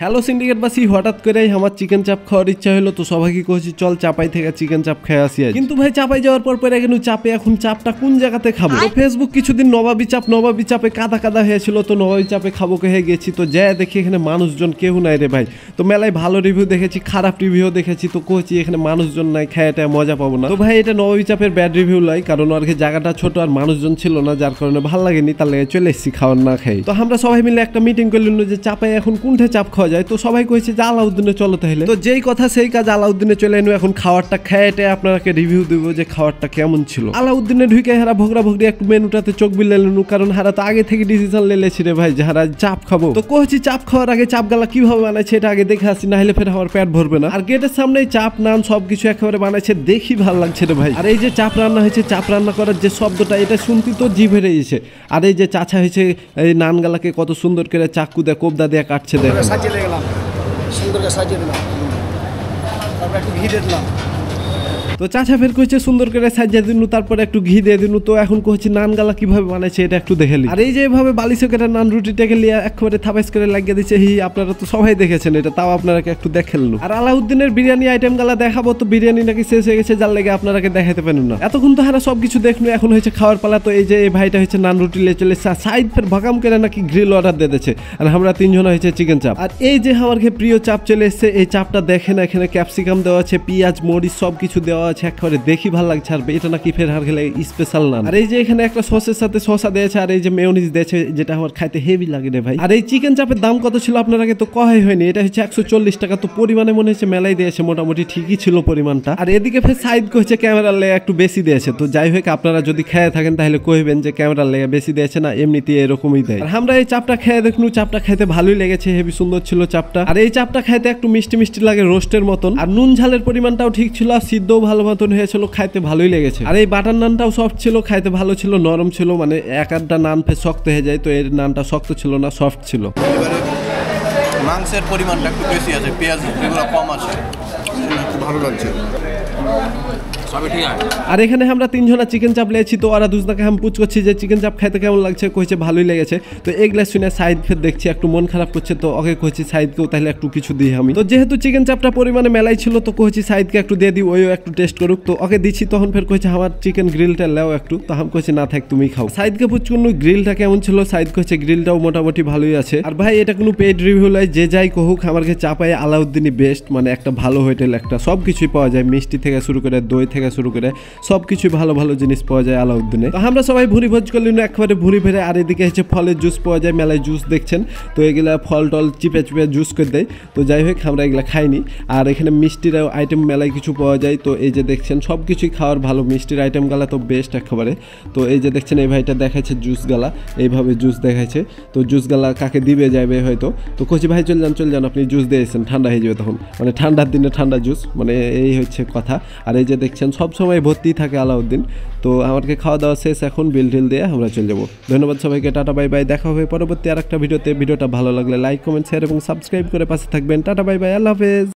Hello সিন্ডিকেটবাসী, হঠাৎ করেই আমার চিকেন চাপ খাওয়ার ইচ্ছা হলো, তো সবাইকে কইছি চল চাপাই থেকে চিকেন চাপ খেয়ে আসি। কিন্তু ভাই চাপাই যাওয়ার পর পরে গেল চাপে, এখন চাপটা কোন জায়গাতে খাবো? তো ফেসবুক কিছুদিন নবাবী চাপে কাদা কাদা হয়েছিল, তো নবাবী চাপে খাবো কে গেছি, তো যা দেখি এখানে মানুষজন কেউ নাই রে ভাই। তো মেলায় ভালো রিভিউ দেখেছি, খারাপ রিভিউ দেখেছি, তো কইছি এখানে মানুষজন নাই, খেয়েটা মজা পাবো না। তো ভাই এটা নবাবী চাপের ব্যাড রিভিউ লাই, কারণ আর কি জায়গাটা ছোট আর মানুষজন ছিল না, যার কারণে ভালো লাগেনি, তার লেগে চলে এসেছি খাওয়ার না খাই। তো আমরা সবাই মিলে একটা মিটিং করলাম যে চাপাই এখন কোনটা চাপ খাওয়া যায়। তো সবাই কইছে যে আলাউদ্দিনে চলো তাহলে। তো যেই কথা সেই কাজ, আলাউদ্দিনে চলে এনো, এখন খাবারটা খেয়েটে আপনাকে রিভিউ দিব যে খাবারটা কেমন ছিল। আলাউদ্দিনে ঢুকে হারা ভোগরা ভোগরি একটু মেনুটাতে চোখ বিলেন, কারণ হারা তো আগে থেকে ডিসিশন লেছি রে ভাই যে হারা চাপ খাবো। তো কইছি চাপ খাওয়ার আগে চাপ গালা কিভাবে বানাইছে এটা আগে দেখে আসি, না হলে ফের আমার পেট ভরবে না। আর গেটের সামনেই চাপ নান সবকিছু একেবারে বানাইছে, দেখি ভালো লাগছে রে ভাই। আর এই যে চাপ রান্না হয়েছে, চাপ রান্না করার যে শব্দটা, এটা শুনতে তো জিভে রয়েছে। আর এই যে চাচা হয়েছে এই নান গালাকে কত সুন্দর করে চাকু দিয়ে কোবদা দিয়ে কাটছে, দেখো সুন্দর করে সাজিয়ে দিলাম, তারপর একটু ঘি দিয়ে দিলাম। তো চাচা ফের কইছে সুন্দর করে সাজিয়ে দিনু, তারপরে একটু ঘি দিয়ে দিনু। তো এখন কইছি নান গালা কিভাবে বানাইছে এটা একটু দেখে নি। আর এই যে এভাবে বালিশে করে নান রুটিটাকে লিয়ে একেবারে থাবাইস করে লাগিয়ে দিচ্ছে, আপনারা তো সবাই দেখেছেন এটা, তাও আপনারাকে একটু দেখেলনু। আর আলাউদ্দিনের বিরিয়ানি আইটেম গালা দেখাবো, তো বিরিয়ানি নাকি শেষ হয়ে গেছে, যার লেগে আপনারাকে দেখাতে পারেন না। এতক্ষণ তো হারা সবকিছু দেখনু, এখন হয়েছে খাওয়ার পালা। তো এই যে এই ভাইটা হচ্ছে নান রুটি লিয়ে চলে সাইড ফের ভাগাম করে নাকি গ্রিল অর্ডার দিয়ে দিয়েছে, আর আমরা তিনজন হয়েছে চিকেন চাপ। আর এই যে আমার প্রিয় চাপ চলে এসছে, এই চাপটা দেখেন, এখানে ক্যাপসিকাম দেওয়া আছে, পেঁয়াজ মরিচ সবকিছু দেওয়া আছে, একেবারে দেখি ভালো লাগছে। আর এটা নাকি ফের আর খেলে স্পেশাল নান। আর এই যে এখানে একটা সসের সাথে শসা দিয়েছে, আর এই যে মেয়োনিজ দিয়েছে, যেটা আমার খাইতে হেভি লাগে রে ভাই। আর এই চিকেন চাপের দাম কত ছিল আপনারাকে তো কহাই হয়নি, এটা হচ্ছে 140 টাকা। তো পরিমাণে মনে হচ্ছে মেলাই দিয়েছে, মোটামুটি ঠিকই ছিল পরিমাণটা। আর এদিকে ফের সাইড কইছে ক্যামেরার লেগে একটু বেশি দিয়েছে। তো যাই হোক, আপনারা যদি খেয়ে থাকেন তাহলে কইবেন যে ক্যামেরার লেগে বেশি দিয়েছে না, এমনিতে এরকমই দেয়। আর আমরা এই চাপটা খেয়ে দেখনু, চাপটা খাইতে ভালোই লেগেছে, হেভি সুন্দর ছিল চাপটা। আর এই চাপটা খাইতে একটু মিষ্টি মিষ্টি লাগে, রোস্টের মতন। আর নুন ঝালের পরিমাণটাও ঠিক ছিল, আর সিদ্ধও ভালো মতন হয়েছিল, খাইতে ভালোই লেগেছে। আর এই বাটার নানটাও সফট ছিল, খাইতে ভালো ছিল, নরম ছিল, মানে এক আধটা নান ফের শক্ত হয়ে যায়, তো এর নানটা শক্ত ছিল না, সফট ছিল। মাংসের পরিমাণটা একটু বেশি আছে, পেঁয়াজ এগুলো কম আছে, ভালো লাগছে। আর এখানে আমরা তিনজনা চিকেন চাপ লেছি, তো ওরা দুজনাকে আমি পুছ করছি যে চিকেন চাপ খাইতে কেমন লাগছে, কইছে ভালোই লেগেছে। তো এগুলা শুনে সাইদ ফের দেখছি একটু মন খারাপ করছে, তো ওকে কইছি সাইদকেও তাহলে একটু কিছু দিই আমি। তো যেহেতু চিকেন চাপটা পরিমাণে মেলাই ছিল, তো কইছি সাইদকে একটু দিয়ে দিই, ওইও একটু টেস্ট করুক। তো ওকে দিচ্ছি, তখন ফের কইছে আমার চিকেন গ্রিলটা লেও একটু। তো আমি কইছি না থাক তুমি খাও। সাইদকে পুছকুন গ্রিলটা কেমন ছিল, সাইদ কইছে গ্রিলটাও মোটামুটি ভালোই আছে। আর ভাই এটা কোনো পেড রিভিউ নয়, যে যাই কহুক আমার কাছে চাপাই আলাউদ্দিনই বেস্ট, মানে একটা ভালো হোটেল, একটা সব কিছুই পাওয়া যায়, মিষ্টি থেকে শুরু করে দই থেকে শুরু করে সবকিছু ভালো ভালো জিনিস পাওয়া যায় আলাউদ্দিনে। তো আমরা সবাই ভুরি ভোজ করলাম একেবারে ভুরি ভেড়ে। আর এদিকে হচ্ছে ফলের জুস পাওয়া যায়, মেলায় জুস দেখছেন, তো এগুলা ফল টল চিপে চিপে জুস করে দেয়। তো যাই হোক, আমরা এগুলা খাইনি। আর এখানে মিষ্টির আইটেম মেলায় কিছু পাওয়া যায়, তো এই যে দেখছেন সবকিছুই খাওয়ার ভালো, মিষ্টির আইটেম গালা তো বেস্ট একেবারে। তো এই যে দেখছেন এই ভাইটা দেখাচ্ছে জুস গালা, এইভাবে জুস দেখাচ্ছে। তো জুস গালা কাকে দিবে যাবে হয়তো, তো কচি ভাই চল যান আপনি জুস দিয়েছেন, ঠান্ডা হয়ে যাবে তখন, মানে ঠান্ডার দিনে ঠান্ডা জুস, মানে এই হচ্ছে কথা। আর এই যে দেখছেন সবসময় ভর্তি থাকে আলাউদ্দিন। তো আমাকে খাওয়া দাওয়া শেষ, এখন বিল টিল দিয়ে আমরা চলে যাবো। ধন্যবাদ সবাইকে, টাটা বাই বাই, দেখা হবে পরবর্তী আরেকটা ভিডিওতে। ভিডিওটা ভালো লাগলে লাইক কমেন্ট শেয়ার এবং সাবস্ক্রাইব করে পাশে থাকবেন। টাটা বাই বাই, আল্লাহ হাফেজ।